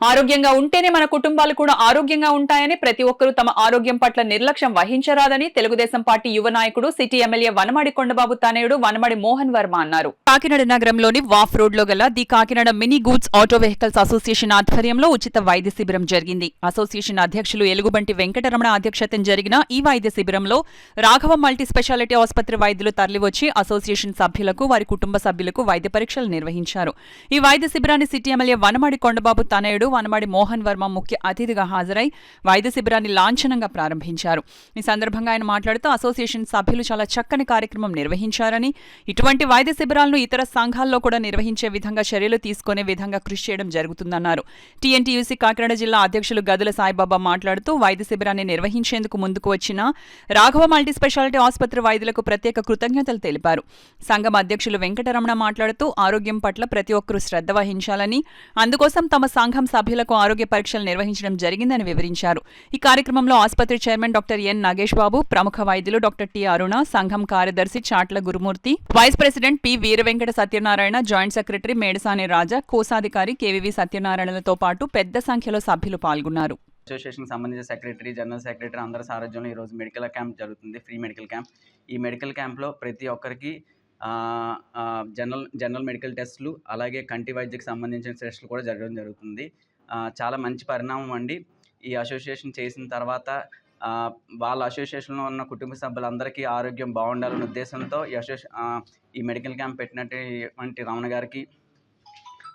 ఆరోగ్యంగా ఉంటేనే మన కుటుంబాలు కూడా ఆరోగ్యంగా ఉంటాయని, ప్రతి ఒక్కరూ తమ ఆరోగ్యం పట్ల నిర్లక్ష్యం వహించరాదని తెలుగుదేశం పార్టీ యువ నాయకుడు, సిటీ ఎమ్మెల్యే వనమాడి కొండబాబు తనయుడు వనమాడి మోహన్ వర్మ అన్నారు. కాకినాడ నగరంలోని వాఫ్ రోడ్ లో గల the Kakinada mini goods auto vehicles association ఆధ్వర్యంలో ఉచిత వైద్య శిబిరం జరిగింది. అసోసియేషన్ అధ్యక్షులు ఎలుగుబంటి వెంకటరమణ అధ్యక్షతన జరిగిన ఈ వైద్య శిబిరంలో రాఘవ మల్టీ స్పెషాలిటీ ఆసుపత్రి వైద్యులు తరలివచ్చి అసోసియేషన్ సభ్యులకు, వారి కుటుంబ సభ్యులకు వైద్య పరీక్షలు నిర్వహించారు. ఈ వైద్య శిబిరాన్ని సిటీ ఎమ్మెల్యే వనమాడి కొండబాబు తనయుడు వనమాడి మోహన్ వర్మ ముఖ్య అతిథిగా హాజరై వైద్య శిబిరాన్ని లాంఛనంగా ప్రారంభించారు. ఈ సందర్భంగా ఆయన మాట్లాడుతూ అసోసియేషన్ సభ్యులు చాలా చక్కని కార్యక్రమం నిర్వహించారని, ఇటువంటి వైద్య శిబిరాలను ఇతర సంఘాల్లో కూడా నిర్వహించే విధంగా చర్యలు తీసుకునే విధంగా కృషి చేయడం జరుగుతుందన్నారు. టీఎన్టీయూసీ కాకినాడ జిల్లా అధ్యక్షులు గదుల సాయిబాబా మాట్లాడుతూ వైద్య శిబిరాన్ని నిర్వహించేందుకు ముందుకు వచ్చిన రాఘవ మల్టీ స్పెషాలిటీ ఆసుపత్రి వైద్యులకు ప్రత్యేక కృతజ్ఞతలు తెలిపారు. సంఘం అధ్యక్షులు వెంకటరమణ మాట్లాడుతూ ఆరోగ్యం పట్ల ప్రతి ఒక్కరూ శ్రద్ధ వహించాలని, అందుకోసం తమ సంఘం సభ్యులకు ఆరోగ్య పరీక్షలు నిర్వహించడం జరిగిందని వివరించారు. ఈ కార్యక్రమంలో ఆసుపత్రి chairman doctor N Nagesh Babu, ప్రముఖ వైద్యులు డాక్టర్ టి అరుణ, సంఘం కార్యదర్శి Chatla Gurumurthy, vice president P Veeravenkata Satyanarayana, joint secretary Medasani Raja, కోశాధికారి కేవీవి సత్యనారాయణలతో పాటు పెద్ద సంఖ్యలో సభ్యులు పాల్గొన్నారు. అసోసియేషన్కి సంబంధించిన సెక్రటరీ, జనరల్ సెక్రటరీ అందరి సారథ్యంలో ఈరోజు మెడికల్ క్యాంప్ జరుగుతుంది, ఫ్రీ మెడికల్ క్యాంప్. ఈ మెడికల్ క్యాంప్లో ప్రతి ఒక్కరికి జనరల్ మెడికల్ టెస్టులు, అలాగే కంటి వైద్యకి సంబంధించిన టెస్టులు కూడా జరగడం జరుగుతుంది. చాలా మంచి పరిణామం అండి. ఈ అసోసియేషన్ చేసిన తర్వాత వాళ్ళ అసోసియేషన్లో ఉన్న కుటుంబ సభ్యులందరికీ ఆరోగ్యం బాగుండాలనే ఉద్దేశంతో ఈ మెడికల్ క్యాంప్ పెట్టినటువంటి రమణ గారికి,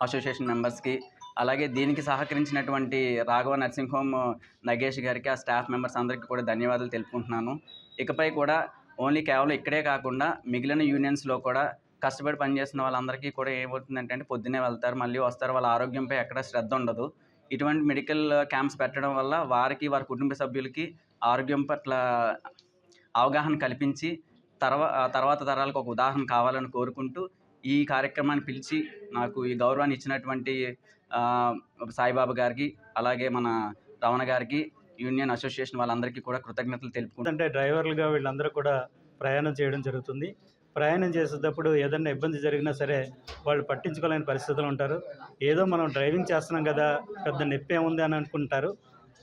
అసోసియేషన్ మెంబర్స్కి, అలాగే దీనికి సహకరించినటువంటి రాఘవ నర్సింగ్ హోమ్ నగేష్ గారికి, ఆ స్టాఫ్ మెంబర్స్ అందరికీ కూడా ధన్యవాదాలు తెలుపుకుంటున్నాను. ఇకపై కూడా కేవలం ఇక్కడే కాకుండా మిగిలిన యూనియన్స్లో కూడా కష్టపడి పనిచేస్తున్న వాళ్ళందరికీ కూడా ఏమవుతుందంటే పొద్దున్నే వెళ్తారు, మళ్ళీ వస్తారు, వాళ్ళ ఆరోగ్యంపై ఎక్కడ శ్రద్ధ ఉండదు. ఇటువంటి మెడికల్ క్యాంప్స్ పెట్టడం వల్ల వారికి, వారి కుటుంబ సభ్యులకి ఆరోగ్యం పట్ల అవగాహన కల్పించి తర్వాత తరాలకు ఒక ఉదాహరణ కావాలని కోరుకుంటూ ఈ కార్యక్రమాన్ని పిలిచి నాకు ఈ గౌరవాన్ని ఇచ్చినటువంటి సాయిబాబా గారికి, అలాగే మన రమణ గారికి, యూనియన్ అసోసియేషన్ వాళ్ళందరికీ కూడా కృతజ్ఞతలు తెలుపుకుంటాం. అంటే డ్రైవర్లుగా వీళ్ళందరూ కూడా ప్రయాణం చేయడం జరుగుతుంది. ప్రయాణం చేసేటప్పుడు ఏదైనా ఇబ్బంది జరిగినా సరే వాళ్ళు పట్టించుకోలేని పరిస్థితులు ఉంటారు. ఏదో మనం డ్రైవింగ్ చేస్తున్నాం కదా, పెద్ద నొప్పి ఏముంది అని అనుకుంటారు.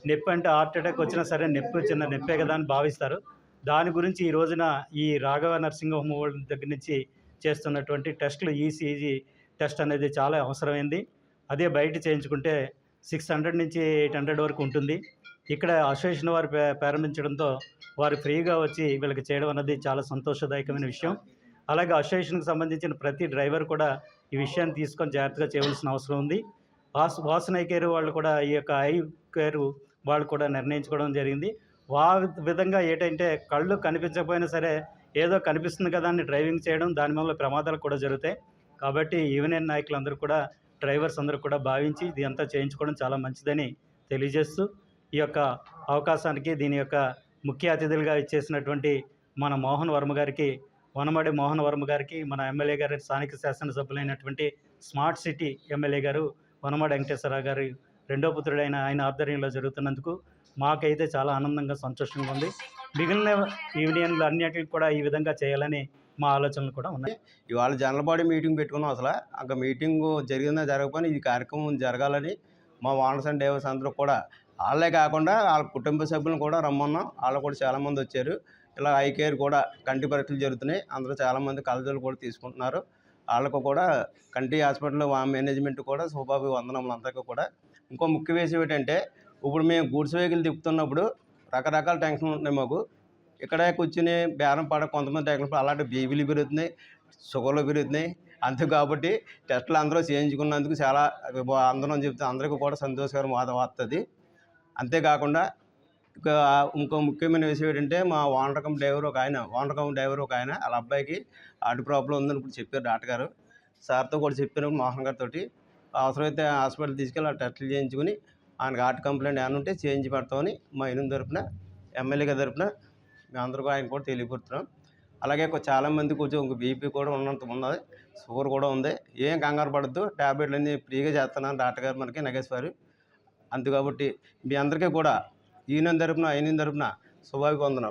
నొప్పి అంటే హార్ట్ అటాక్ వచ్చినా సరే నొప్పి చిన్న నొప్పే కదా అని భావిస్తారు. దాని గురించి ఈ రోజున ఈ రాఘవ నర్సింగ్ హోమ్ దగ్గర నుంచి చేస్తున్నటువంటి టెస్టులు, ఈసీజీ టెస్ట్ అనేది చాలా అవసరమైంది. అదే బయట చేయించుకుంటే 600 నుంచి 800 వరకు ఉంటుంది. ఇక్కడ అసోసియేషన్ వారు ప్రారంభించడంతో వారు ఫ్రీగా వచ్చి వీళ్ళకి చేయడం అన్నది చాలా సంతోషదాయకమైన విషయం. అలాగే అసోసియేషన్కి సంబంధించిన ప్రతి డ్రైవర్ కూడా ఈ విషయాన్ని తీసుకొని జాగ్రత్తగా చేయవలసిన అవసరం ఉంది. వాసన కేర్ వాళ్ళు కూడా ఈ యొక్క ఐ కేర్ వాళ్ళు కూడా నిర్ణయించుకోవడం జరిగింది. విధంగా ఏంటంటే కళ్ళు కనిపించకపోయినా సరే ఏదో కనిపిస్తుంది కదా అని డ్రైవింగ్ చేయడం, దాని వల్ల ప్రమాదాలు కూడా జరుగుతాయి. కాబట్టి యూనియన్ నాయకులందరూ కూడా, డ్రైవర్స్ అందరూ కూడా భావించి ఇదంతా చేయించుకోవడం చాలా మంచిదని తెలియజేస్తూ, ఈ యొక్క అవకాశానికి దీని యొక్క ముఖ్య అతిథులుగా ఇచ్చేసినటువంటి మన మోహన్ వర్మ గారికి, వనమాడి మోహన్ వర్మ గారికి, మన ఎమ్మెల్యే గారి స్థానిక శాసనసభ్యులైనటువంటి స్మార్ట్ సిటీ ఎమ్మెల్యే గారు వనమాడి వెంకటేశ్వరరావు గారి రెండో పుత్రుడైన ఆయన ఆధ్వర్యంలో జరుగుతున్నందుకు మాకైతే చాలా ఆనందంగా, సంతోషంగా ఉంది. మిగిలిన యూనియన్లు అన్నిటికి కూడా ఈ విధంగా చేయాలని మా ఆలోచనలు కూడా ఉన్నాయి. ఇవాళ జనరల్ బాడీ మీటింగ్ పెట్టుకున్నాం. అసలు ఇంకా మీటింగ్ జరిగిందా జరగకపోయినా ఈ కార్యక్రమం జరగాలని మా వానర్స్ అండ్ డ్రైవర్స్ అందరూ కూడా, వాళ్ళే కాకుండా వాళ్ళ కుటుంబ సభ్యులను కూడా రమ్మన్నాం. వాళ్ళు కూడా చాలామంది వచ్చారు. ఇలా ఐ కేర్ కూడా కంటి పరీక్షలు జరుగుతున్నాయి. అందరూ చాలామంది కళ్ళజోళ్ళు కూడా తీసుకుంటున్నారు. వాళ్ళకు కూడా కంటి హాస్పిటల్ మేనేజ్మెంట్ కూడా శుభాభి వందనములు అందరికీ కూడా. ఇంకో ముఖ్య విషయం ఏంటంటే, ఇప్పుడు మేము గూడ్స్ వెహికల్ తిప్పుతున్నప్పుడు రకరకాల టెన్షన్లు ఉంటున్నాయి మాకు. ఇక్కడే కూర్చుని బేరం పడ కొంతమంది టెన్షన్ అలాంటి బీపీలు పెరుగుతున్నాయి, షుగర్లు పెరుగుతున్నాయి. అంతే కాబట్టి టెస్టులు అందరూ చేయించుకున్నందుకు చాలా అందరం చెప్తే అందరికీ కూడా సంతోషకరం వస్తుంది. అంతేకాకుండా ఇంకో ముఖ్యమైన విషయం ఏంటంటే, మా వానరకం డ్రైవర్ ఒక ఆయన వాళ్ళ అబ్బాయికి హార్ట్ ప్రాబ్లం ఉందని ఇప్పుడు చెప్పారు డాక్టర్ గారు. సార్తో కూడా చెప్పినప్పుడు మోహన్ గారితో అవసరమైతే హాస్పిటల్ తీసుకెళ్ళి ఆ టెస్టులు చేయించుకుని ఆయనకు హార్ట్ కంప్లైంట్ ఏమైనా ఉంటే చేయించి పెడతామని మా యూనియన్ తరఫున, ఎమ్మెల్యే గారి తరఫున మేమందరూ ఆయన కూడా తెలియపడుతున్నాం. అలాగే చాలామంది కొంచెం బీపీ కూడా ఉన్నది, షుగర్ కూడా ఉంది. ఏం కంగారు పడద్దు, ట్యాబ్లెట్లు అన్నీ ఫ్రీగా చేస్తున్నాను డాక్టర్ గారు మనకి నగేశ్వరి. అంతే కాబట్టి మీ అందరికీ కూడా యూనియన్ తరఫున శుభాభివందనాలు.